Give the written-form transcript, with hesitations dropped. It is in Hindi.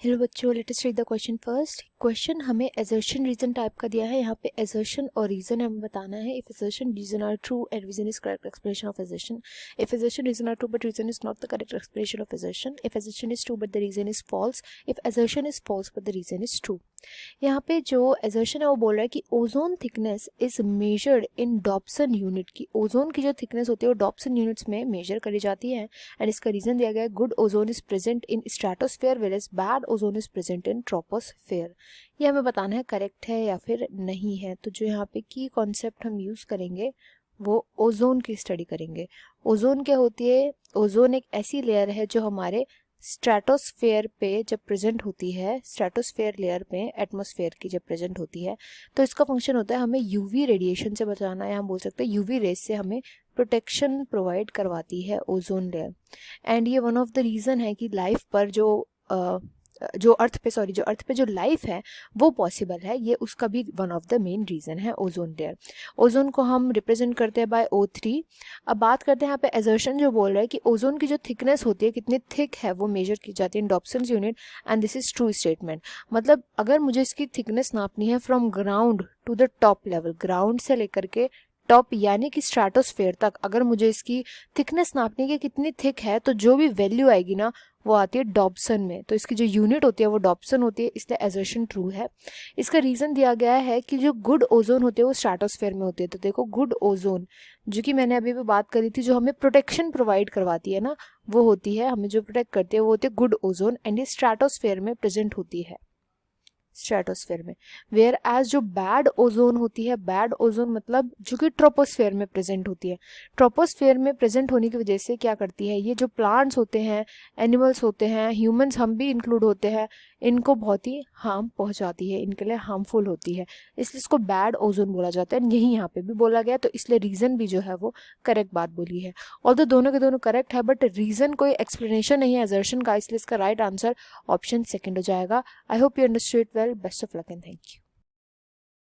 हेलो बच्चों, let us read the question first. Question हमें असर्शन रीजन टाइप का दिया है। यहाँ पे असर्शन और रीजन हमें बताना है। If assertion reason are true and reason is correct explanation of assertion. If assertion reason are true but reason is not the correct explanation of assertion. If assertion is true but the reason is false. If assertion is false but the reason is true. यहाँ पे जो असर्शन है वो बोल रहा है कि ozone thickness is measured in Dobson unit. की ओजोन की जो थिकनेस होती है वो डॉप्सन यूनिट्स में मेजर करी जाती है। एंड इसका रीजन दिया गया है good ozone is present in stratosphere whereas bad ozone is present in troposphere. ये हमें बताना है करेक्ट है या फिर नहीं है। तो जो यहाँ पे की कॉन्सेप्ट हम यूज करेंगे वो ओजोन की स्टडी करेंगे। ओजोन क्या होती है? ओजोन एक ऐसी लेयर है जो हमारे स्ट्रेटोस्फेयर पे जब प्रेजेंट होती है, स्ट्रेटोस्फेयर लेयर पे एटमॉस्फेयर की जब प्रेजेंट होती है तो इसका फंक्शन होता है हमें यूवी रेडिएशन से बचाना, या हम बोल सकते हैं यूवी रेस से हमें प्रोटेक्शन प्रोवाइड करवाती है ओजोन लेयर। एंड ये वन ऑफ द रीज़न है कि लाइफ पर जो अर्थ पे जो लाइफ है वो पॉसिबल है। ये उसका भी one of the main reason है ओजोन लेयर। ओजोन को हम रिप्रेजेंट करते हैं बाय O3। अब बात करते हैं यहाँ पे असर्शन जो बोल रहा है कि ओजोन की जो थिकनेस होती है, कितनी थिक है, वो मेजर की जाती है in Dobson unit and this is true statement. मतलब अगर मुझे इसकी थिकनेस नापनी है from ground to the top level, ground से लेकर के टॉप यानी कि स्ट्रेटोस्फेयर तक, अगर मुझे इसकी थिकनेस नापनी है कितनी थिक है, तो जो भी वैल्यू आएगी ना वो आती है डॉप्सन में। तो इसकी जो यूनिट होती है वो डॉप्सन होती है, इसलिए असर्शन ट्रू है। इसका रीज़न दिया गया है कि जो गुड ओजोन होती है वो स्ट्रेटोस्फेयर में होती है। तो देखो गुड ओजोन जो कि मैंने अभी भी बात करी थी, जो हमें प्रोटेक्शन प्रोवाइड करवाती है ना, वो होती है, हमें जो प्रोटेक्ट करती है वो होती है गुड ओजोन, एंड ये स्ट्रेटोस्फेयर में प्रेजेंट होती है, स्ट्रेटोस्फेयर में। वेयर एज जो बैड ओजोन होती है, बैड ओजोन मतलब जो कि ट्रोपोस्फेयर में प्रेजेंट होती है। ट्रोपोस्फेयर में प्रेजेंट होने की वजह से क्या करती है, ये जो प्लांट्स होते हैं, एनिमल्स होते हैं, ह्यूमंस हम भी इंक्लूड होते हैं, इनको बहुत ही हार्म पहुंचाती है, इनके लिए हार्मफुल होती है, इसलिए इसको बैड ओजोन बोला जाता है। यही यहाँ पे भी बोला गया, तो इसलिए रीजन भी जो है वो करेक्ट बात बोली है। ऑल्दो दोनों के दोनों करेक्ट है, बट रीजन कोई एक्सप्लेनेशन नहीं है असर्शन का, इसलिए इसका राइट आंसर ऑप्शन सेकंड हो जाएगा। I hope you understood well. Best of luck and thank you.